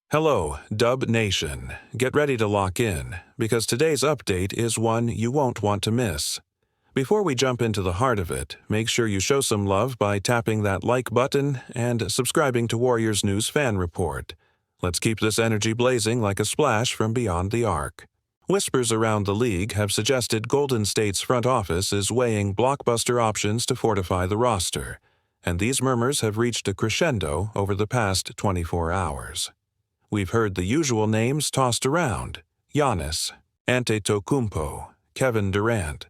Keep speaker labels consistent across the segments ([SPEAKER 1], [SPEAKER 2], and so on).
[SPEAKER 1] Hello, Dub Nation. Get ready to lock in, because today's update is one you won't want to miss. Before we jump into the heart of it, make sure you show some love by tapping that like button and subscribing to Warriors News Fan Report. Let's keep this energy blazing like a splash from beyond the arc. Whispers around the league have suggested Golden State's front office is weighing blockbuster options to fortify the roster, and these murmurs have reached a crescendo over the past 24 hours. We've heard the usual names tossed around: Giannis, Antetokounmpo, Kevin Durant.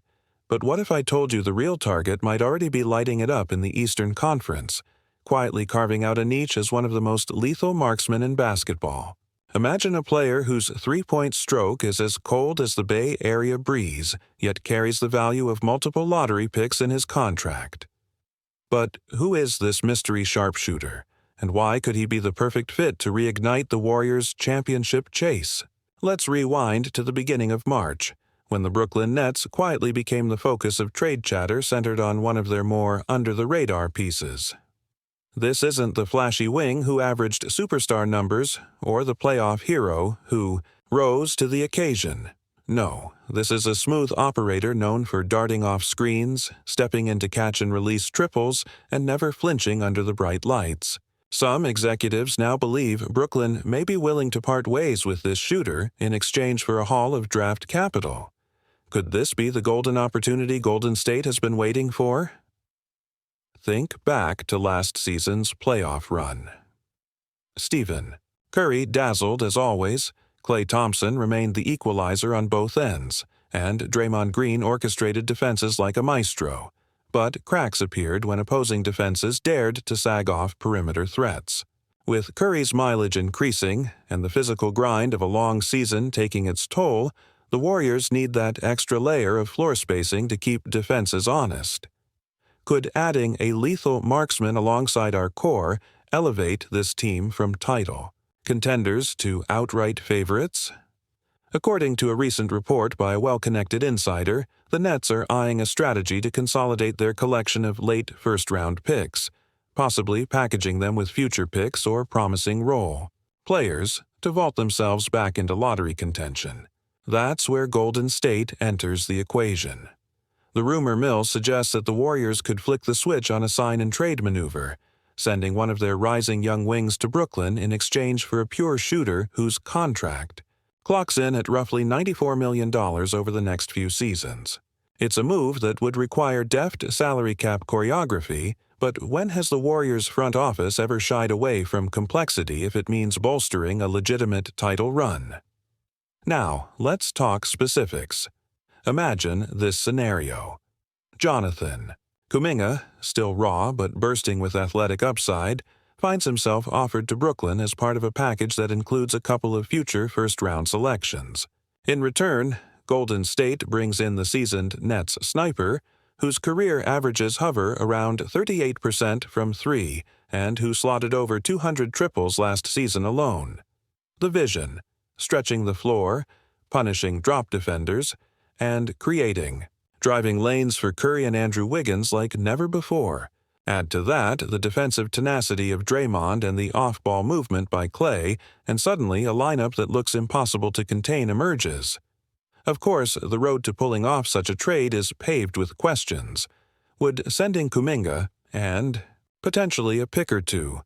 [SPEAKER 1] But what if I told you the real target might already be lighting it up in the Eastern Conference, quietly carving out a niche as one of the most lethal marksmen in basketball? Imagine a player whose three-point stroke is as cold as the Bay Area breeze, yet carries the value of multiple lottery picks in his contract. But who is this mystery sharpshooter? And why could he be the perfect fit to reignite the Warriors' championship chase? Let's rewind to the beginning of March, when the Brooklyn Nets quietly became the focus of trade chatter centered on one of their more under-the-radar pieces. This isn't the flashy wing who averaged superstar numbers, or the playoff hero who rose to the occasion. No, this is a smooth operator known for darting off screens, stepping into catch-and-release triples, and never flinching under the bright lights. Some executives now believe Brooklyn may be willing to part ways with this shooter in exchange for a haul of draft capital. Could this be the golden opportunity Golden State has been waiting for? Think back to last season's playoff run. Stephen Curry dazzled as always, Klay Thompson remained the equalizer on both ends, and Draymond Green orchestrated defenses like a maestro. But cracks appeared when opposing defenses dared to sag off perimeter threats. With Curry's mileage increasing and the physical grind of a long season taking its toll, the Warriors need that extra layer of floor spacing to keep defenses honest. Could adding a lethal marksman alongside our core elevate this team from title contenders to outright favorites? According to a recent report by a well-connected insider, the Nets are eyeing a strategy to consolidate their collection of late first-round picks, possibly packaging them with future picks or promising role players to vault themselves back into lottery contention. That's where Golden State enters the equation. The rumor mill suggests that the Warriors could flick the switch on a sign-and-trade maneuver, sending one of their rising young wings to Brooklyn in exchange for a pure shooter whose contract clocks in at roughly $94 million over the next few seasons. It's a move that would require deft salary cap choreography, but when has the Warriors' front office ever shied away from complexity if it means bolstering a legitimate title run? Now, let's talk specifics. Imagine this scenario. Jonathan Kuminga, still raw but bursting with athletic upside, finds himself offered to Brooklyn as part of a package that includes a couple of future first-round selections. In return, Golden State brings in the seasoned Nets sniper, whose career averages hover around 38% from three and who slotted over 200 triples last season alone. The vision: stretching the floor, punishing drop defenders, and driving lanes for Curry and Andrew Wiggins like never before. Add to that the defensive tenacity of Draymond and the off-ball movement by Klay, and suddenly a lineup that looks impossible to contain emerges. Of course, the road to pulling off such a trade is paved with questions. Would sending Kuminga, and potentially a pick or two,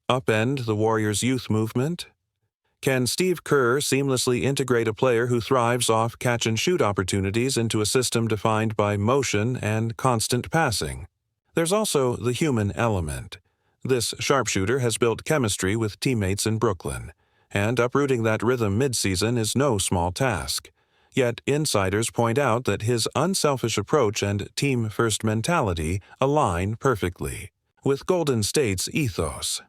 [SPEAKER 1] upend the Warriors' youth movement? Can Steve Kerr seamlessly integrate a player who thrives off catch-and-shoot opportunities into a system defined by motion and constant passing? There's also the human element. This sharpshooter has built chemistry with teammates in Brooklyn, and uprooting that rhythm mid-season is no small task. Yet insiders point out that his unselfish approach and team-first mentality align perfectly with Golden State's ethos.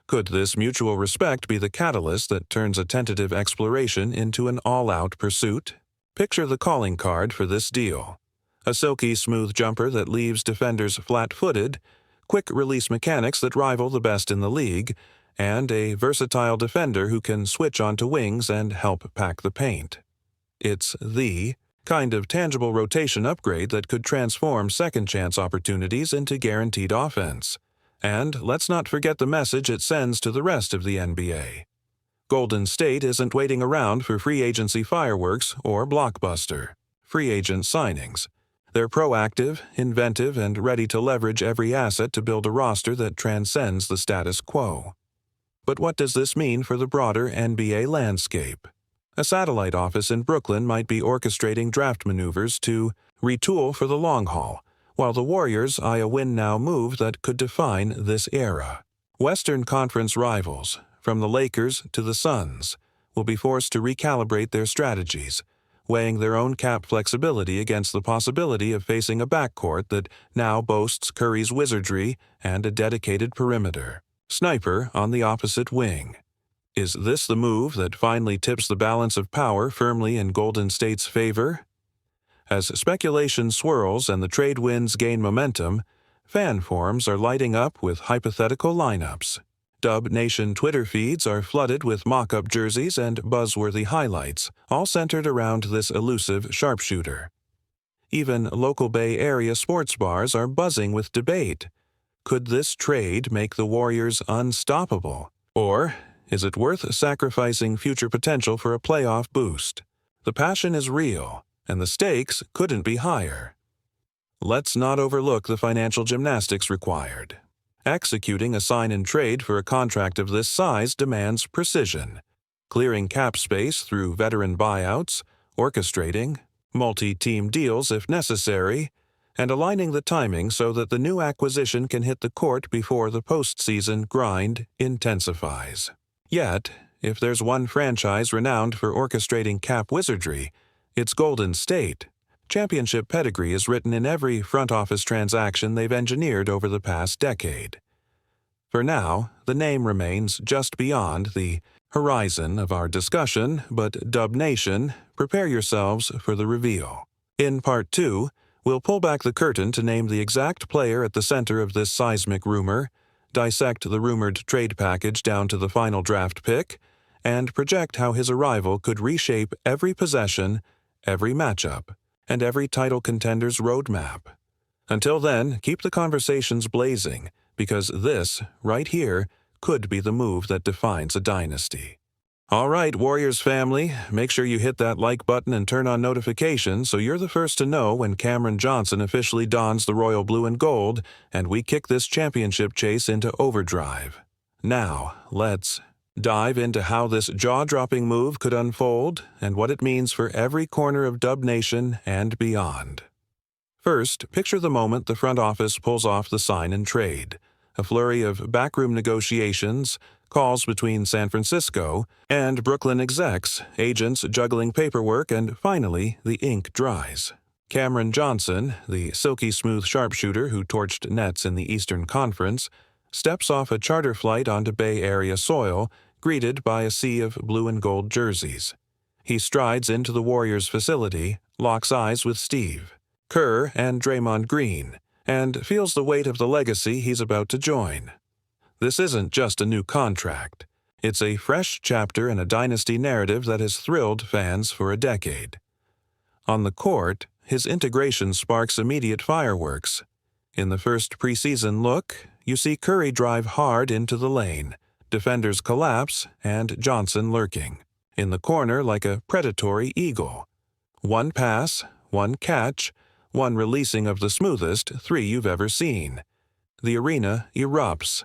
[SPEAKER 1] Could this mutual respect be the catalyst that turns a tentative exploration into an all-out pursuit? Picture the calling card for this deal: a silky smooth jumper that leaves defenders flat-footed, quick-release mechanics that rival the best in the league, and a versatile defender who can switch onto wings and help pack the paint. It's the kind of tangible rotation upgrade that could transform second-chance opportunities into guaranteed offense. And let's not forget the message it sends to the rest of the NBA. Golden State isn't waiting around for free agency fireworks or blockbuster free agent signings. They're proactive, inventive, and ready to leverage every asset to build a roster that transcends the status quo. But what does this mean for the broader NBA landscape? A satellite office in Brooklyn might be orchestrating draft maneuvers to retool for the long haul, while the Warriors eye a win-now move that could define this era. Western Conference rivals, from the Lakers to the Suns, will be forced to recalibrate their strategies, weighing their own cap flexibility against the possibility of facing a backcourt that now boasts Curry's wizardry and a dedicated perimeter sniper on the opposite wing. Is this the move that finally tips the balance of power firmly in Golden State's favor? As speculation swirls and the trade winds gain momentum, fan forums are lighting up with hypothetical lineups. Dub Nation Twitter feeds are flooded with mock-up jerseys and buzzworthy highlights, all centered around this elusive sharpshooter. Even local Bay Area sports bars are buzzing with debate. Could this trade make the Warriors unstoppable? Or is it worth sacrificing future potential for a playoff boost? The passion is real, and the stakes couldn't be higher. Let's not overlook the financial gymnastics required. Executing a sign-and-trade for a contract of this size demands precision, clearing cap space through veteran buyouts, orchestrating multi-team deals if necessary, and aligning the timing so that the new acquisition can hit the court before the postseason grind intensifies. Yet, if there's one franchise renowned for orchestrating cap wizardry, it's Golden State. Championship pedigree is written in every front office transaction they've engineered over the past decade. For now, the name remains just beyond the horizon of our discussion, but Dub Nation, prepare yourselves for the reveal. In Part 2, we'll pull back the curtain to name the exact player at the center of this seismic rumor, dissect the rumored trade package down to the final draft pick, and project how his arrival could reshape every possession, every matchup, and every title contender's roadmap. Until then, keep the conversations blazing, because this, right here, could be the move that defines a dynasty. All right, Warriors family, make sure you hit that like button and turn on notifications so you're the first to know when Cameron Johnson officially dons the royal blue and gold and we kick this championship chase into overdrive. Now, let's dive into how this jaw-dropping move could unfold and what it means for every corner of Dub Nation and beyond. First, picture the moment the front office pulls off the sign and trade. A flurry of backroom negotiations, calls between San Francisco and Brooklyn execs, agents juggling paperwork, and finally, the ink dries. Cameron Johnson, the silky smooth sharpshooter who torched nets in the Eastern Conference, steps off a charter flight onto Bay Area soil, greeted by a sea of blue and gold jerseys. He strides into the Warriors' facility, locks eyes with Steve Kerr and Draymond Green, and feels the weight of the legacy he's about to join. This isn't just a new contract. It's a fresh chapter in a dynasty narrative that has thrilled fans for a decade. On the court, his integration sparks immediate fireworks. In the first preseason look, you see Curry drive hard into the lane, defenders collapse, and Johnson lurking in the corner like a predatory eagle. One pass, one catch, one releasing of the smoothest three you've ever seen. The arena erupts.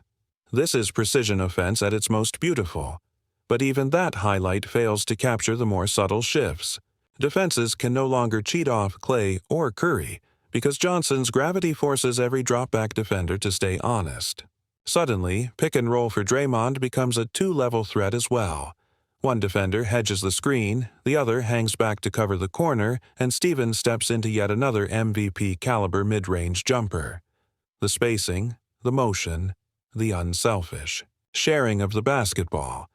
[SPEAKER 1] This is precision offense at its most beautiful. But even that highlight fails to capture the more subtle shifts. Defenses can no longer cheat off Clay or Curry because Johnson's gravity forces every drop-back defender to stay honest. Suddenly, pick and roll for Draymond becomes a two-level threat as well. One defender hedges the screen, the other hangs back to cover the corner, and Stevens steps into yet another MVP-caliber mid-range jumper. The spacing, the motion, the unselfish sharing of the basketball.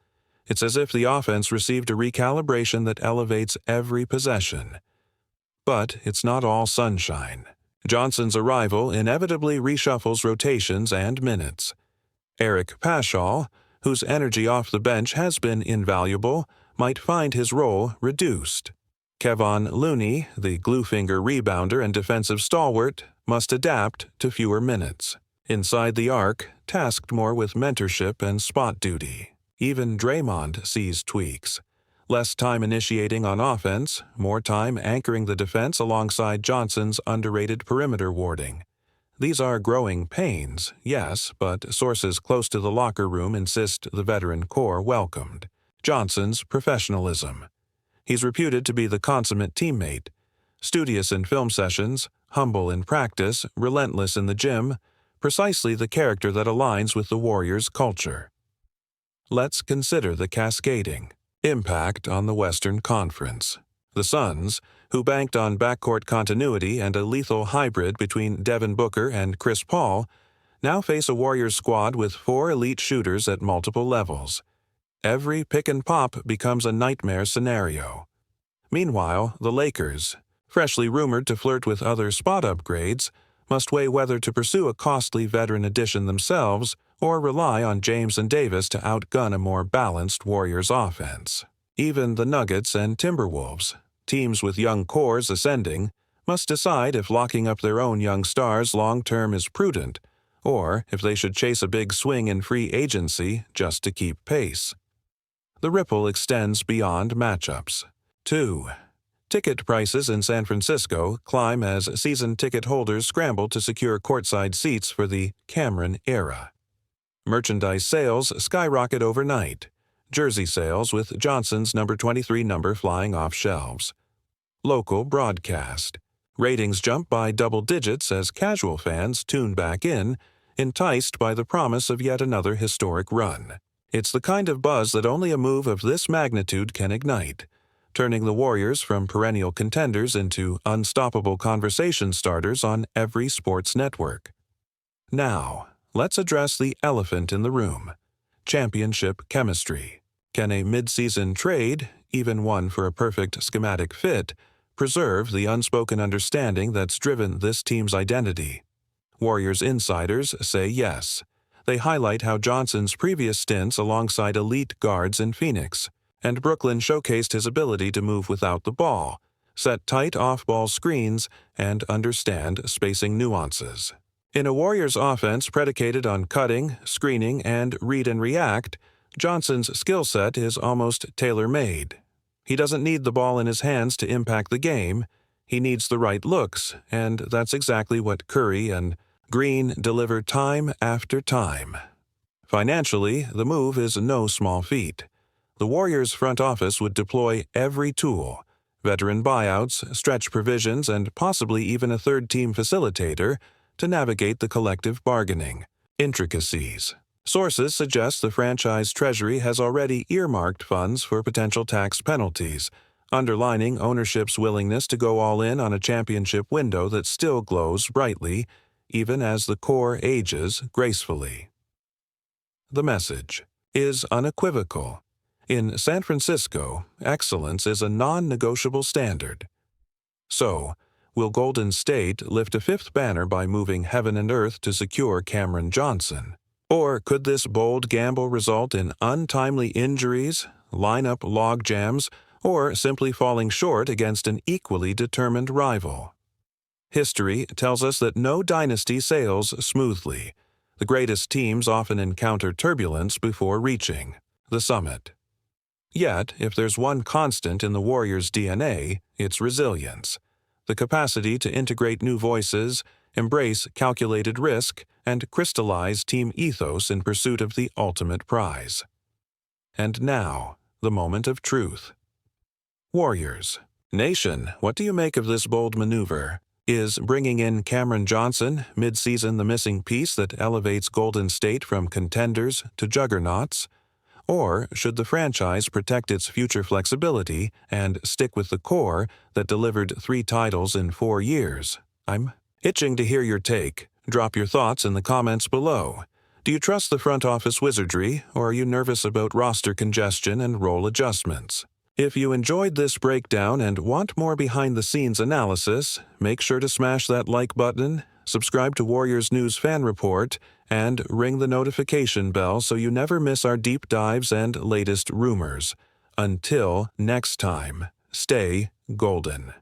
[SPEAKER 1] It's as if the offense received a recalibration that elevates every possession. But it's not all sunshine. Johnson's arrival inevitably reshuffles rotations and minutes. Eric Paschall, whose energy off the bench has been invaluable, might find his role reduced. Kevon Looney, the glue-finger rebounder and defensive stalwart, must adapt to fewer minutes. Inside the arc, tasked more with mentorship and spot duty. Even Draymond sees tweaks. Less time initiating on offense, more time anchoring the defense alongside Johnson's underrated perimeter warding. These are growing pains, yes, but sources close to the locker room insist the veteran core welcomed. Johnson's professionalism. He's reputed to be the consummate teammate. Studious in film sessions, humble in practice, relentless in the gym, precisely the character that aligns with the Warriors' culture. Let's consider the cascading impact on the Western Conference. The Suns, who banked on backcourt continuity and a lethal hybrid between Devin Booker and Chris Paul, now face a Warriors squad with 4 elite shooters at multiple levels. Every pick and pop becomes a nightmare scenario. Meanwhile, the Lakers, freshly rumored to flirt with other spot upgrades, must weigh whether to pursue a costly veteran addition themselves or rely on James and Davis to outgun a more balanced Warriors offense. Even the Nuggets and Timberwolves, teams with young cores ascending, must decide if locking up their own young stars long-term is prudent, or if they should chase a big swing in free agency just to keep pace. The ripple extends beyond matchups. 2. Ticket prices in San Francisco climb as season ticket holders scramble to secure courtside seats for the Cameron era. Merchandise sales skyrocket overnight. Jersey sales with Johnson's number 23 number flying off shelves. Local broadcast. Ratings jump by double digits as casual fans tune back in, enticed by the promise of yet another historic run. It's the kind of buzz that only a move of this magnitude can ignite, turning the Warriors from perennial contenders into unstoppable conversation starters on every sports network. Now, let's address the elephant in the room: championship chemistry. Can a mid-season trade, even one for a perfect schematic fit, preserve the unspoken understanding that's driven this team's identity? Warriors insiders say yes. They highlight how Johnson's previous stints alongside elite guards in Phoenix and Brooklyn showcased his ability to move without the ball, set tight off-ball screens, and understand spacing nuances. In a Warriors offense predicated on cutting, screening, and read and react, Johnson's skill set is almost tailor-made. He doesn't need the ball in his hands to impact the game. He needs the right looks, and that's exactly what Curry and Green deliver time after time. Financially, the move is no small feat. The Warriors' front office would deploy every tool: veteran buyouts, stretch provisions, and possibly even a third-team facilitator to navigate the collective bargaining intricacies. Sources suggest the franchise treasury has already earmarked funds for potential tax penalties, underlining ownership's willingness to go all in on a championship window that still glows brightly, even as the core ages gracefully. The message is unequivocal. In San Francisco, excellence is a non-negotiable standard. So, will Golden State lift a fifth banner by moving heaven and earth to secure Cameron Johnson? Or could this bold gamble result in untimely injuries, lineup logjams, or simply falling short against an equally determined rival? History tells us that no dynasty sails smoothly. The greatest teams often encounter turbulence before reaching the summit. Yet, if there's one constant in the Warriors' DNA, it's resilience, the capacity to integrate new voices, embrace calculated risk, and crystallize team ethos in pursuit of the ultimate prize. And now, the moment of truth. Warriors Nation, what do you make of this bold maneuver? Is bringing in Cameron Johnson mid-season the missing piece that elevates Golden State from contenders to juggernauts? Or should the franchise protect its future flexibility and stick with the core that delivered 3 titles in 4 years? I'm itching to hear your take. Drop your thoughts in the comments below. Do you trust the front office wizardry, or are you nervous about roster congestion and role adjustments? If you enjoyed this breakdown and want more behind-the-scenes analysis, make sure to smash that like button, subscribe to Warriors News Fan Report, and ring the notification bell so you never miss our deep dives and latest rumors. Until next time, stay golden.